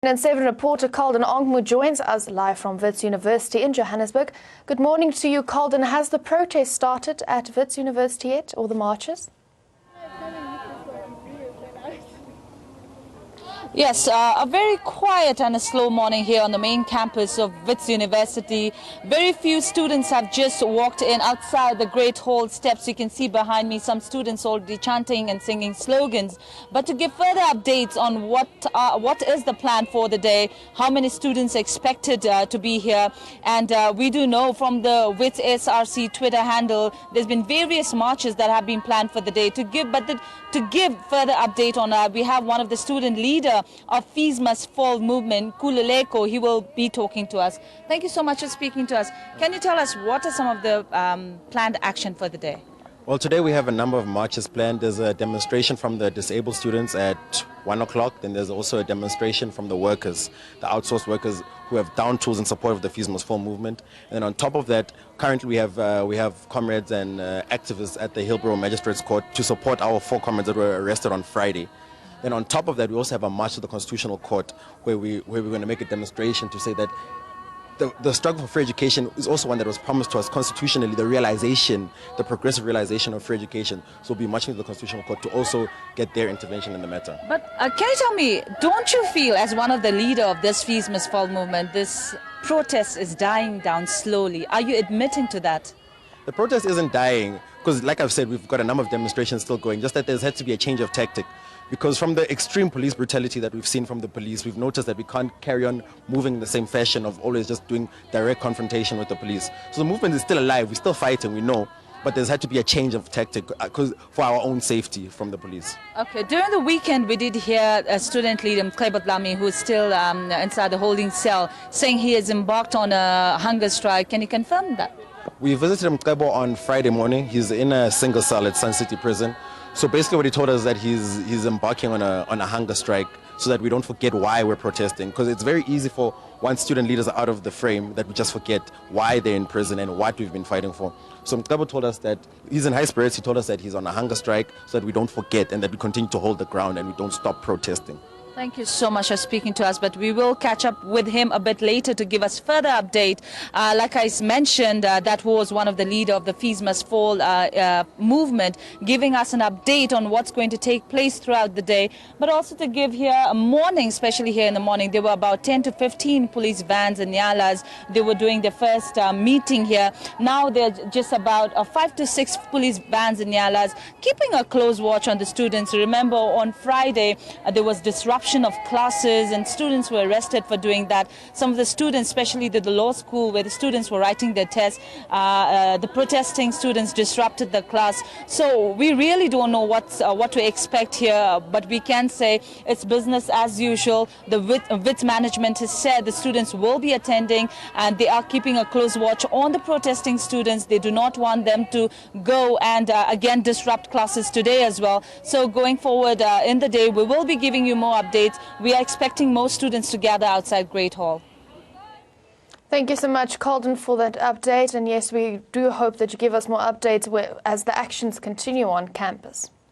And 7 reporter Calden Ongmu joins us live from Wits University in Johannesburg. Good morning to you, Calden. Has the protest started at Wits University yet, or the marches? Yes, a very quiet and a slow morning here on the main campus of Wits University. Very few students have just walked in outside the Great Hall steps. You can see behind me some students already chanting and singing slogans. But to give further updates on what is the plan for the day, how many students expected to be here, and we do know from the Wits SRC Twitter handle, there's been various marches that have been planned for the day. To give further update on, we have one of the student leader of Fees Must Fall movement, Kululeko. He will be talking to us. Thank you so much for speaking to us. Can you tell us what are some of the planned action for the day? Well, today we have a number of marches planned. There's a demonstration from the disabled students at 1 o'clock. Then there's also a demonstration from the workers, the outsourced workers who have down tools in support of the Fees Must Fall movement. And then on top of that, currently we have comrades and activists at the Hillbrow Magistrates Court to support our 4 comrades that were arrested on Friday. Then on top of that, we also have a march to the Constitutional Court where we're going to make a demonstration to say that the struggle for free education is also one that was promised to us constitutionally, the progressive realization of free education. So we'll be marching to the Constitutional Court to also get their intervention in the matter. But can you tell me, don't you feel as one of the leader of this Fees Must Fall movement, this protest is dying down slowly? Are you admitting to that? The protest isn't dying because, like I've said, we've got a number of demonstrations still going, just that there's had to be a change of tactic. Because from the extreme police brutality that we've seen from the police, we've noticed that we can't carry on moving in the same fashion of always just doing direct confrontation with the police. So the movement is still alive, we're still fighting, we know, but there's had to be a change of tactic for our own safety from the police. Okay, during the weekend we did hear a student leader, Mkhebot who is still inside the holding cell, saying he has embarked on a hunger strike. Can you confirm that? We visited Mkhebo on Friday morning. He's in a single cell at Sun City Prison. So basically what he told us is that he's embarking on a hunger strike so that we don't forget why we're protesting. Because it's very easy for once student leaders are out of the frame that we just forget why they're in prison and what we've been fighting for. So Mkhebo told us that he's in high spirits. He told us that he's on a hunger strike so that we don't forget and that we continue to hold the ground and we don't stop protesting. Thank you so much for speaking to us, but we will catch up with him a bit later to give us further update. Like I mentioned, that was one of the leader of the Fees Must Fall movement, giving us an update on what's going to take place throughout the day, but also to give here a morning, especially here in the morning. There were about 10 to 15 police vans and nyalas. They were doing their first meeting here. Now they're just about 5 to 6 police vans and nyalas, keeping a close watch on the students. Remember, on Friday, there was disruption of classes and students were arrested for doing that. Some of the students, especially the law school where the students were writing their tests, the protesting students disrupted the class. So we really don't know what to expect here, but we can say it's business as usual. The Wits management has said the students will be attending and they are keeping a close watch on the protesting students. They do not want them to go and again disrupt classes today as well. So going forward in the day, we will be giving you more updates. We are expecting most students to gather outside Great Hall. Thank you so much, Calden, for that update. And yes, we do hope that you give us more updates as the actions continue on campus.